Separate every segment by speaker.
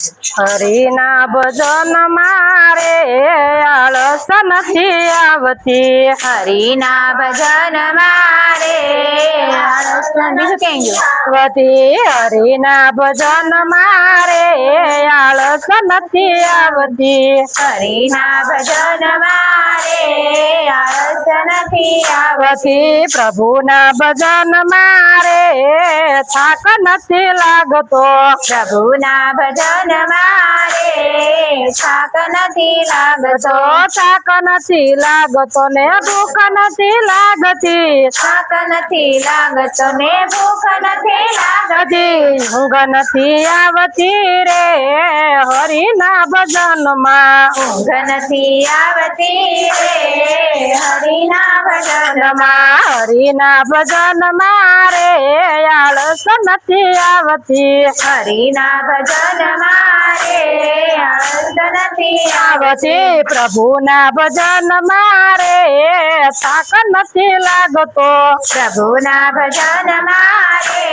Speaker 1: હરિના ભજન મારે આળસ નથી આવતી।
Speaker 2: હરિના ભજન મારે આળસ બીજું કેમ
Speaker 1: આવતી। હરિના ભજન મારે આળસ નથી આવતી।
Speaker 2: હરિના ભજન મારે આળસ નથી
Speaker 1: આવતી। પ્રભુના ભજન મારે થાક નથી લાગતો।
Speaker 2: પ્રભુના ભજન મારે થાક નથી લાગતો।
Speaker 1: થાક નથી લાગતો ને ભૂખ નથી લાગતી।
Speaker 2: થાક નથી લાગતો ને ભૂખ નથી લાગતી।
Speaker 1: ઊંઘ નથી આવતી રે હરિના ભજનમાં।
Speaker 2: ઊંઘ નથી આવતી રે હરિના ભજનમાં।
Speaker 1: હરિના ભજન મારે આળસ નથી આવતી।
Speaker 2: હરિના ભજન મારે આળસ નથી આવતી।
Speaker 1: પ્રભુના ભજન મારે થાક નથી લાગતો।
Speaker 2: પ્રભુના ભજન મારે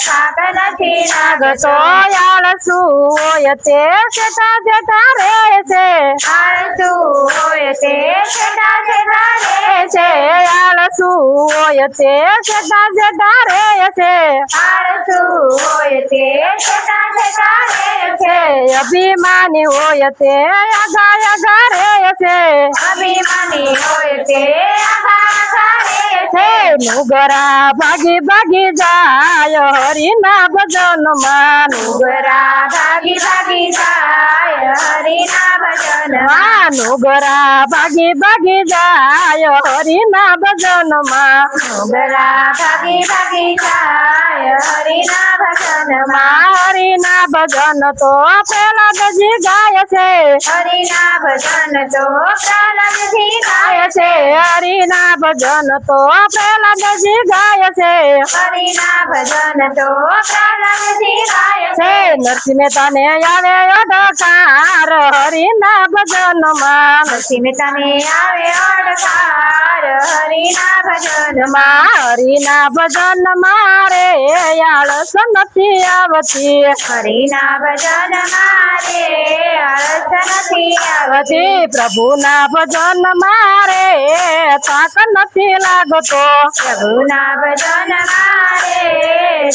Speaker 2: થાક નથી લાગતો।
Speaker 1: આળસુ હોય તે જતા જતા રહે છે।
Speaker 2: આળસુ હોય તે જતા જતા રહે છે।
Speaker 1: આળસુ હોય તે જતા જતા રહે છે।
Speaker 2: આળસુ હોય તે જતા જતા રહે છે।
Speaker 1: અભિમાની હોય તે આગા આગા રહે છે।
Speaker 2: અભિમાની હોય તે આગા આગા રહે છે।
Speaker 1: નુગરા ભાગી ભાગી જાય હરિના ભજનમાં।
Speaker 2: નુગરા ભાગી ભાગી જાય હરિના ભજનમાં।
Speaker 1: નુગરા ભાગી ભાગી જાય હરિના ભજનમાં।
Speaker 2: નુગરા ભાગી ભાગી જાય હરિના ભજનમાં।
Speaker 1: હરિના ભજન તો પ્રહલાદજી ગાય છે।
Speaker 2: હરિના ભજન તો પ્રહલાદજી ગાય છે।
Speaker 1: હરિના ભજન તો પ્રહલાદજી ગાય છે।
Speaker 2: હરિના ભજન તો પ્રહલાદજી ગાય છે।
Speaker 1: નરસિંહ મહેતાને આવે અડકાર હરિના ભજનમાં।
Speaker 2: નરસિંહ મહેતાને આવે અડકાર હરિના ભજનમાં।
Speaker 1: હરિના ભજન મારે આળસ નથી આવતી।
Speaker 2: હરિના ભજન મારે આળસ નથી આવતી।
Speaker 1: પ્રભુના ભજન મારે થાક નથી લાગતો।
Speaker 2: પ્રભુના ભજન મારે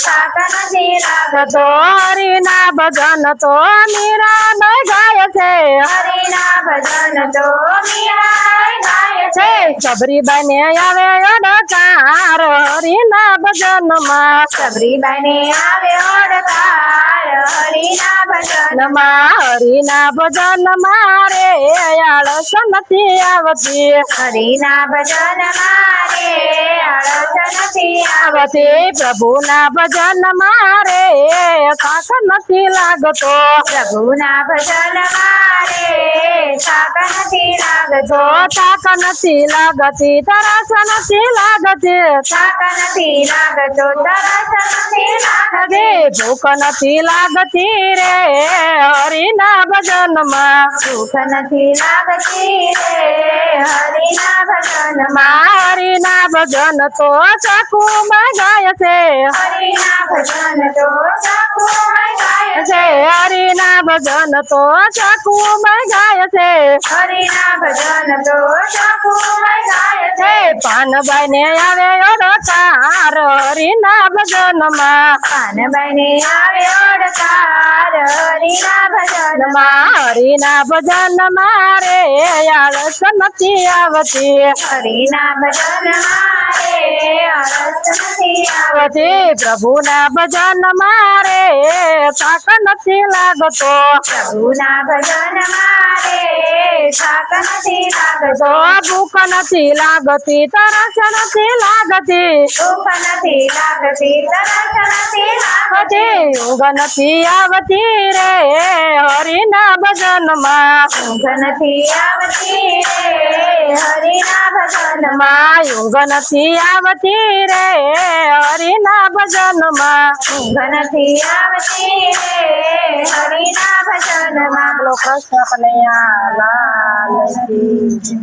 Speaker 2: થાક નથી લાગતો।
Speaker 1: હરિના ભજન તો મીરા નહીં ગાય છે।
Speaker 2: હરિના ભજન તો મીરા ગાય છે।
Speaker 1: સબરીબાઈ ને આવે અડકાર હરિના ભજનમાં।
Speaker 2: સબરીબાઈને આવે અડકાર હરિના ભજનમાં।
Speaker 1: હરિના ભજન મારે આળસ નથી આવતી।
Speaker 2: હરિના ભજન મારે આળસ નથી
Speaker 1: આવતી। પ્રભુના ભજન મારે થાક નથી લાગતો।
Speaker 2: પ્રભુના ભજન મારે થાક નથી લાગતો।
Speaker 1: થાક નથી લાગતી તરસ નથી લાગતી।
Speaker 2: થાક નથી લાગતો તરસ નથી લાગતી।
Speaker 1: ભૂખ નથી લાગતી રે હરિના ભજનમાં।
Speaker 2: ભૂખ નથી લાગતી રે હરિના ભજનમાં।
Speaker 1: હરિના ભજન તો ચાકુમાં ગાય છે।
Speaker 2: હરિના ભજન તો ચાકુમાં ગાય છે।
Speaker 1: હરિના ભજન તો ચાકુમાં ગાય છે।
Speaker 2: હરિના ભજન તો ચાકુમાં ગાય છે।
Speaker 1: પાનબાઈ ને આવે અડકાર હરિના ભજનમાં।
Speaker 2: પાનબાઈને આવે અડકાર હરિના ભજનમાં।
Speaker 1: હરિના ભજન મારે આળસ નથી આવતી।
Speaker 2: હરિના ભજન મારે આળસ નથી આવતી।
Speaker 1: પ્રભુના ભજન મારે થાક નથી લાગતો।
Speaker 2: પ્રભુના ભજન મારે થાક નથી લાગતો।
Speaker 1: ભૂખ નથી લાગતી તરસ નથી લાગતી।
Speaker 2: ભૂખ નથી લાગતી તરસ નથી લાગતી।
Speaker 1: ઊંઘ નથી આવતી રે હરિના ભજનમાં।
Speaker 2: ઊંઘ નથી આવતી રે હરિના ભજનમાં।
Speaker 1: ઊંઘ નથી આવતી રે હરિના ભજનમાં।
Speaker 2: ઊંઘ નથી આવતી રે હરિના ભજનમાં।
Speaker 1: બોલો કૃષ્ણ કનૈયા લાલ કી જય।